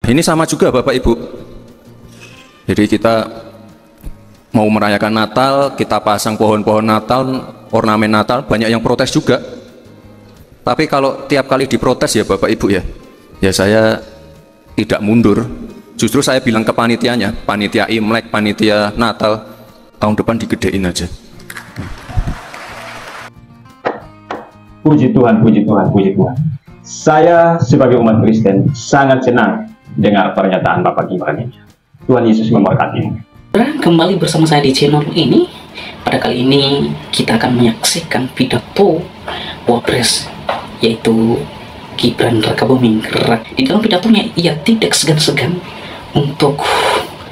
ini sama juga Bapak Ibu. Jadi kita mau merayakan Natal, kita pasang pohon-pohon Natal, ornamen Natal, banyak yang protes juga. Tapi kalau tiap kali diprotes ya Bapak Ibu ya saya tidak mundur. Justru saya bilang ke panitianya, panitia Imlek, panitia Natal, tahun depan digedein aja. Puji Tuhan, puji Tuhan, puji Tuhan. Saya sebagai umat Kristen sangat senang dengar pernyataan Bapak Gibran ini. Tuhan Yesus memberkati. Kembali bersama saya di channel ini. Pada kali ini kita akan menyaksikan pidato Wapres, yaitu Gibran Rakabuming Raka. Di dalam pidatonya ia tidak segan-segan untuk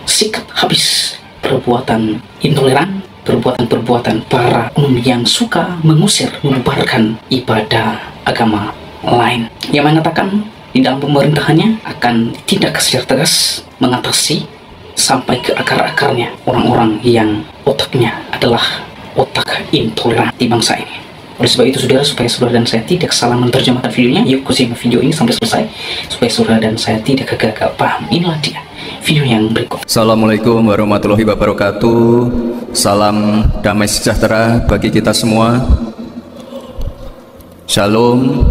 sikat habis perbuatan intoleran, perbuatan-perbuatan para oknum yang suka mengusir, membubarkan ibadah agama lain. Yang mengatakan di dalam pemerintahannya akan tindak secara tegas mengatasi sampai ke akar-akarnya orang-orang yang otaknya adalah otak intoleran di bangsa ini. Oleh sebab itu saudara, supaya saudara dan saya tidak salah menerjemahkan videonya, yuk simak video ini sampai selesai supaya saudara dan saya tidak gagal paham. Inilah dia video yang berikut. Assalamualaikum warahmatullahi wabarakatuh. Salam damai sejahtera bagi kita semua. Shalom,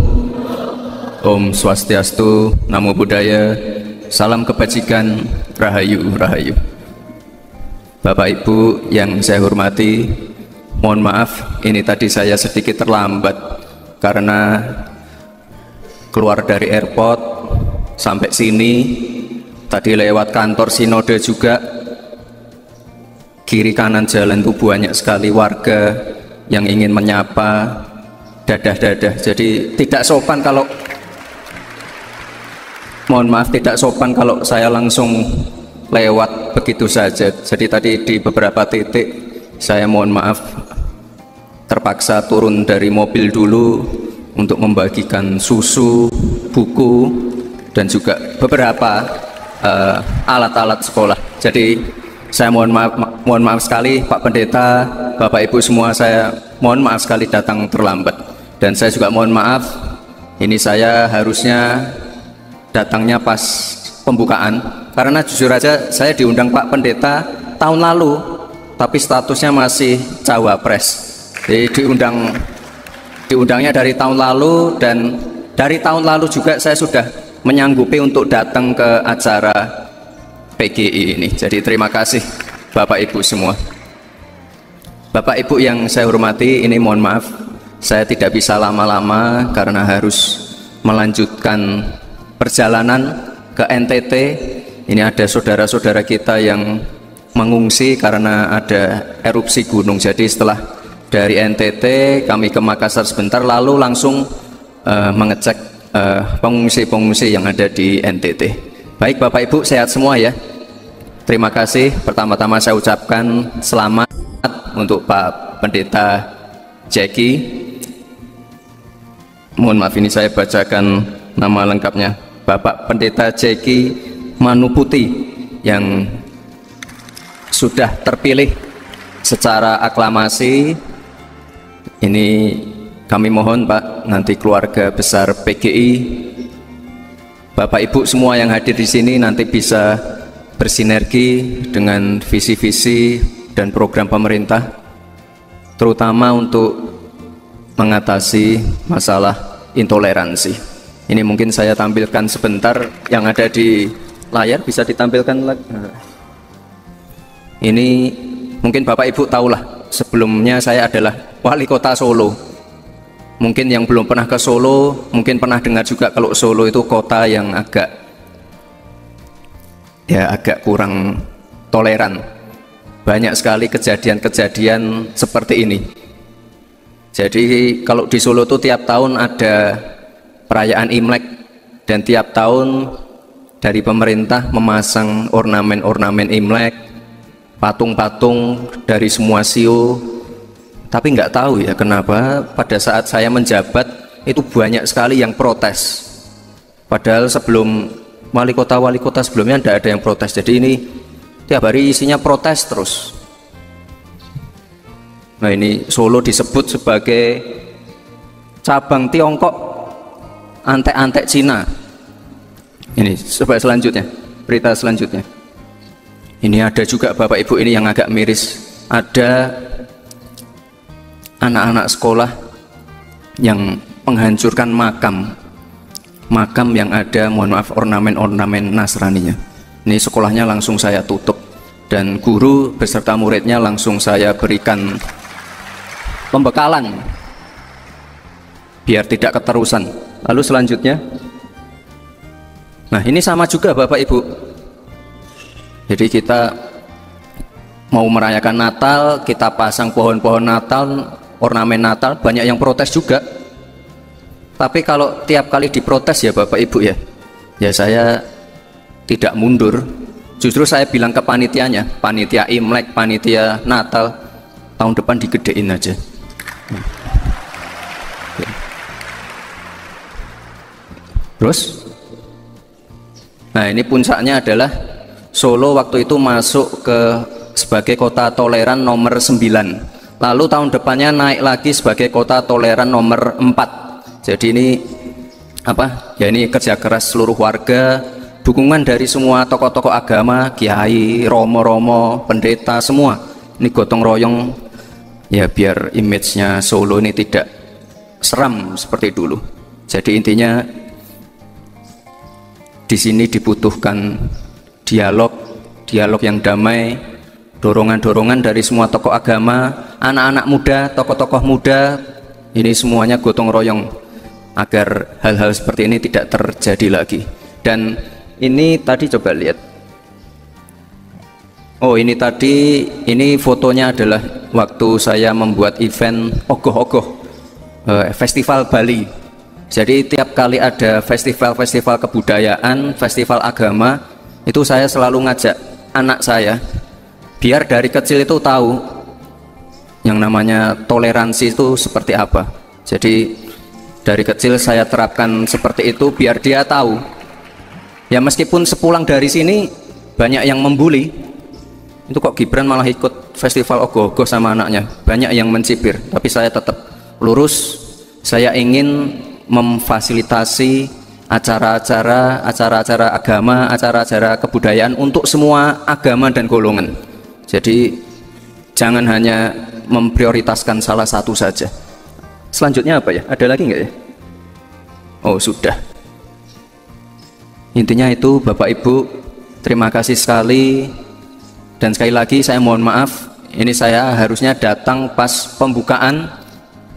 Om Swastiastu, Namo Buddhaya, salam kebajikan, Rahayu, Rahayu. Bapak Ibu yang saya hormati, mohon maaf ini tadi saya sedikit terlambat karena keluar dari airport sampai sini. Tadi lewat kantor sinode juga, kiri kanan jalan itu banyak sekali warga yang ingin menyapa, dadah-dadah. Jadi tidak sopan kalau, mohon maaf, tidak sopan kalau saya langsung lewat begitu saja. Jadi tadi di beberapa titik saya mohon maaf terpaksa turun dari mobil dulu untuk membagikan susu, buku, dan juga beberapa alat-alat sekolah. Jadi saya mohon maaf sekali Pak Pendeta, Bapak Ibu semua, saya mohon maaf sekali datang terlambat. Dan saya juga mohon maaf, ini saya harusnya datangnya pas pembukaan, karena jujur aja saya diundang Pak Pendeta tahun lalu, tapi statusnya masih cawapres. Jadi diundangnya dari tahun lalu, dan dari tahun lalu juga saya sudah menyanggupi untuk datang ke acara PGI ini. Jadi terima kasih Bapak Ibu semua. Bapak Ibu yang saya hormati, ini mohon maaf saya tidak bisa lama-lama karena harus melanjutkan perjalanan ke NTT. Ini ada saudara-saudara kita yang mengungsi karena ada erupsi gunung. Jadi setelah dari NTT kami ke Makassar sebentar, lalu langsung mengecek pengungsi-pengungsi yang ada di NTT. Baik Bapak Ibu, sehat semua ya. Terima kasih. Pertama-tama saya ucapkan selamat untuk Pak Pendeta Jeki. Mohon maaf ini saya bacakan nama lengkapnya. Bapak Pendeta Jeki Manuputi yang sudah terpilih secara aklamasi. Ini kami mohon Pak, nanti keluarga besar PGI, Bapak Ibu semua yang hadir di sini nanti bisa bersinergi dengan visi-visi dan program pemerintah, terutama untuk mengatasi masalah intoleransi. Ini mungkin saya tampilkan sebentar yang ada di layar, bisa ditampilkan lagi. Ini mungkin Bapak Ibu tahulah, sebelumnya saya adalah wali kota Solo. Mungkin yang belum pernah ke Solo, mungkin pernah dengar juga kalau Solo itu kota yang agak kurang toleran. Banyak sekali kejadian-kejadian seperti ini. Jadi kalau di Solo itu tiap tahun ada perayaan Imlek, dan tiap tahun dari pemerintah memasang ornamen-ornamen Imlek, patung-patung dari semua sio. Tapi nggak tahu ya kenapa pada saat saya menjabat itu banyak sekali yang protes. Padahal sebelum wali kota sebelumnya tidak ada yang protes. Jadi ini tiap hari isinya protes terus. Nah ini Solo disebut sebagai cabang Tiongkok, antek-antek Cina. Ini coba selanjutnya, berita selanjutnya. Ini ada juga Bapak Ibu ini yang agak miris. Ada anak-anak sekolah yang menghancurkan makam yang ada, mohon maaf, ornamen-ornamen Nasraninya. Ini sekolahnya langsung saya tutup, dan guru beserta muridnya langsung saya berikan pembekalan biar tidak keterusan. Lalu selanjutnya, nah ini sama juga Bapak Ibu. Jadi kita mau merayakan Natal, kita pasang pohon-pohon Natal, ornamen Natal, banyak yang protes juga. Tapi kalau tiap kali diprotes ya Bapak Ibu ya saya tidak mundur. Justru saya bilang ke panitianya, panitia Imlek, panitia Natal, tahun depan digedein aja. Terus, nah ini puncaknya adalah Solo waktu itu masuk ke sebagai kota toleran nomor 9. Lalu tahun depannya naik lagi sebagai kota toleran nomor 4. Jadi ini apa? Ya ini kerja keras seluruh warga, dukungan dari semua tokoh-tokoh agama, kiai, romo-romo, pendeta, semua. Ini gotong royong ya biar image-nya Solo ini tidak seram seperti dulu. Jadi intinya di sini dibutuhkan dialog yang damai, dorongan-dorongan dari semua tokoh agama, anak-anak muda, tokoh-tokoh muda, ini semuanya gotong royong agar hal-hal seperti ini tidak terjadi lagi. Dan ini tadi coba lihat, oh ini tadi, ini fotonya adalah waktu saya membuat event ogoh-ogoh festival Bali. Jadi tiap kali ada festival-festival kebudayaan, festival agama, itu saya selalu ngajak anak saya biar dari kecil itu tahu yang namanya toleransi itu seperti apa. Jadi dari kecil saya terapkan seperti itu biar dia tahu. Ya meskipun sepulang dari sini banyak yang membuli, itu kok Gibran malah ikut festival ogoh-ogoh sama anaknya, banyak yang mencibir, tapi saya tetap lurus. Saya ingin memfasilitasi acara-acara agama, acara-acara kebudayaan untuk semua agama dan golongan. Jadi jangan hanya memprioritaskan salah satu saja. Selanjutnya apa ya? Ada lagi nggak ya? Oh sudah. Intinya itu Bapak Ibu, terima kasih sekali. Dan sekali lagi saya mohon maaf, ini saya harusnya datang pas pembukaan,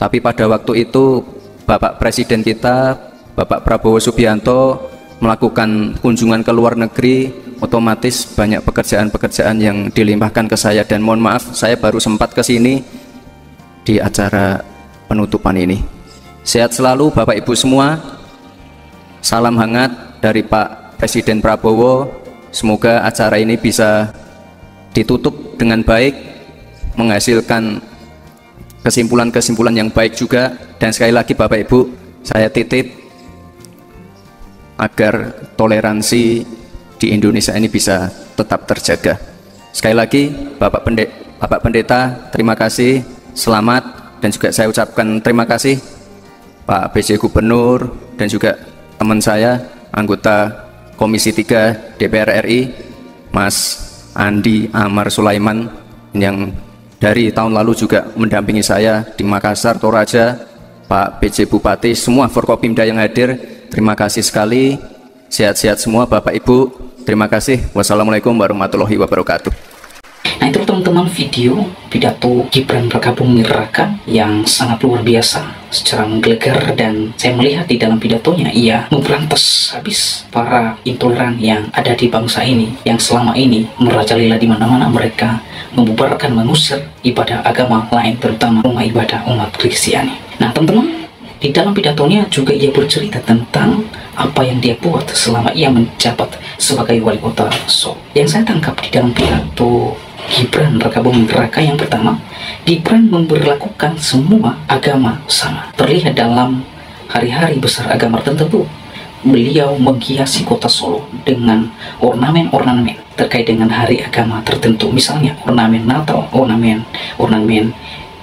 tapi pada waktu itu Bapak Presiden kita, Bapak Prabowo Subianto melakukan kunjungan ke luar negeri, otomatis banyak pekerjaan-pekerjaan yang dilimpahkan ke saya, dan mohon maaf saya baru sempat ke sini di acara penutupan ini. Sehat selalu Bapak Ibu semua, salam hangat dari Pak Presiden Prabowo. Semoga acara ini bisa ditutup dengan baik, menghasilkan kesimpulan-kesimpulan yang baik juga. Dan sekali lagi Bapak Ibu, saya titip agar toleransi di Indonesia ini bisa tetap terjaga. Sekali lagi Bapak Pendeta, terima kasih, selamat. Dan juga saya ucapkan terima kasih Pak PJ Gubernur dan juga teman saya anggota Komisi 3 DPR RI Mas Andi Amar Sulaiman yang dari tahun lalu juga mendampingi saya di Makassar, Toraja, Pak PJ Bupati, semua Forkopimda yang hadir, terima kasih sekali. Sehat-sehat semua Bapak Ibu, terima kasih. Wassalamualaikum warahmatullahi wabarakatuh. Nah itu teman-teman video pidato Gibran Rakabuming Raka yang sangat luar biasa secara menggelegar, dan saya melihat di dalam pidatonya ia memberantas habis para intoleran yang ada di bangsa ini, yang selama ini merajalela di mana-mana. Mereka membubarkan, mengusir ibadah agama lain, terutama rumah ibadah umat Kristiani. Nah teman-teman, di dalam pidatonya juga ia bercerita tentang apa yang dia buat selama ia menjabat sebagai wali kota Solo. Yang saya tangkap di dalam pidato Gibran Rakabuming Raka yang pertama, Gibran memberlakukan semua agama sama. Terlihat dalam hari-hari besar agama tertentu, beliau menghiasi kota Solo dengan ornamen-ornamen terkait dengan hari agama tertentu, misalnya ornamen Natal, ornamen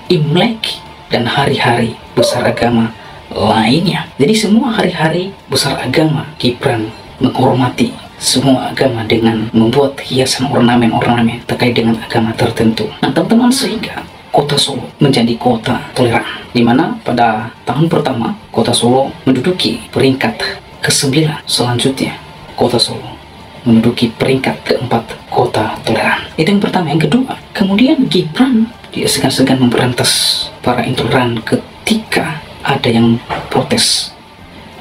Imlek, dan hari-hari besar agama lainnya. Jadi semua hari-hari besar agama Gibran menghormati semua agama dengan membuat hiasan ornamen-ornamen terkait dengan agama tertentu. Nah teman-teman, sehingga kota Solo menjadi kota toleran, di mana pada tahun pertama kota Solo menduduki peringkat ke-9. Selanjutnya kota Solo menduduki peringkat ke-4 kota toleran. Itu yang pertama. Yang kedua, kemudian Gibran tidak segan-segan memberantas para intoleran ketika ada yang protes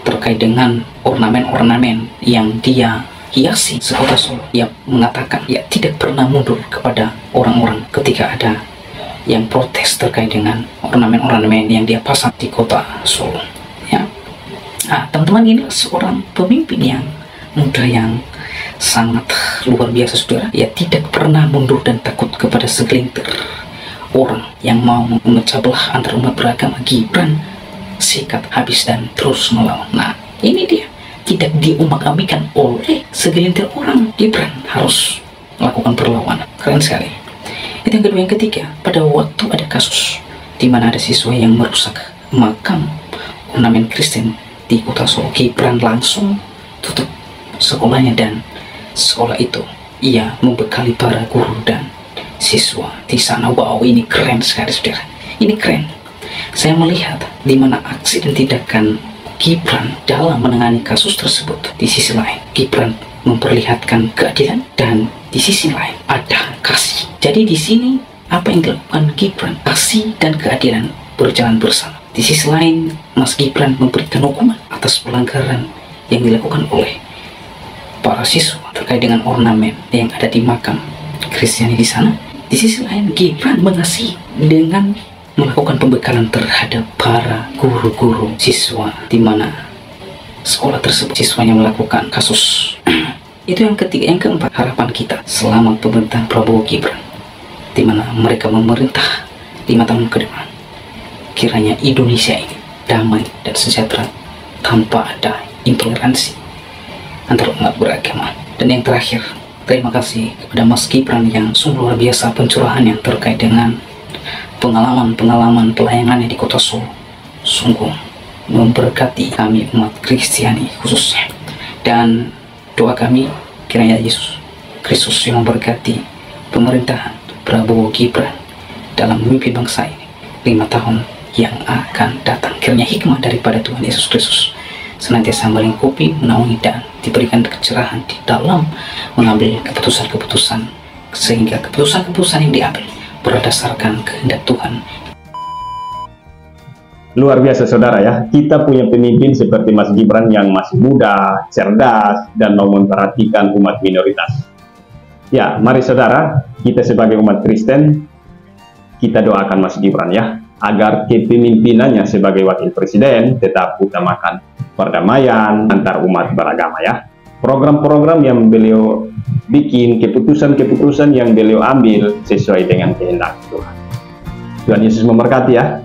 terkait dengan ornamen-ornamen yang dia hiasi sekota Solo. Ia mengatakan ia tidak pernah mundur kepada orang-orang ketika ada yang protes terkait dengan ornamen-ornamen yang dia pasang di kota Solo. Ya. Nah, teman-teman, ini seorang pemimpin yang muda yang sangat luar biasa, saudara. Ia tidak pernah mundur dan takut kepada segelintir orang yang mau memecah belah antar umat beragama. Gibran sikat habis dan terus melawan. Nah, ini dia, tidak diumak-amikan oleh segelintir orang. Gibran harus melakukan perlawanan. Keren sekali. Itu yang kedua. Yang ketiga, pada waktu ada kasus di mana ada siswa yang merusak makam ornamen Kristen di kota Solo, Gibran langsung tutup sekolahnya, dan sekolah itu ia membekali para guru dan siswa di sana. Wow, ini keren sekali, saudara. Ini keren. Saya melihat di mana aksi dan tindakan Gibran dalam menangani kasus tersebut. Di sisi lain, Gibran memperlihatkan keadilan, dan di sisi lain ada kasih. Jadi di sini apa yang dilakukan Gibran, kasih dan keadilan berjalan bersama. Di sisi lain, Mas Gibran memberikan hukuman atas pelanggaran yang dilakukan oleh para siswa terkait dengan ornamen yang ada di makam Kristiani di sana. Di sisi lain, Gibran mengasihi dengan melakukan pembekalan terhadap para guru-guru siswa di mana sekolah tersebut siswanya melakukan kasus. Itu yang ketiga. Yang keempat, harapan kita selama pemerintahan Prabowo Gibran, di mana mereka memerintah 5 tahun ke depan, kiranya Indonesia ini damai dan sejahtera tanpa ada intoleransi antar umat beragama. Dan yang terakhir, terima kasih kepada Mas Gibran yang sungguh luar biasa pencurahannya terkait dengan pengalaman-pengalaman pelayanannya di kota Solo. Sungguh memberkati kami umat Kristiani khususnya. Dan doa kami, kiranya Yesus Kristus yang memberkati pemerintahan Prabowo Gibran dalam memimpin bangsa ini 5 tahun yang akan datang. Kiranya hikmah daripada Tuhan Yesus Kristus senantiasa melingkupi, menaungi, dan diberikan kecerahan di dalam mengambil keputusan-keputusan, sehingga keputusan-keputusan yang diambil berdasarkan kehendak Tuhan. Luar biasa, saudara ya. Kita punya pemimpin seperti Mas Gibran yang masih muda, cerdas, dan mau memperhatikan umat minoritas. Ya, mari saudara, kita sebagai umat Kristen, kita doakan Mas Gibran ya, agar kepemimpinannya sebagai wakil presiden tetap utamakan perdamaian antar umat beragama ya. Program-program yang beliau bikin, keputusan-keputusan yang beliau ambil sesuai dengan kehendak Tuhan. Tuhan Yesus memberkati ya.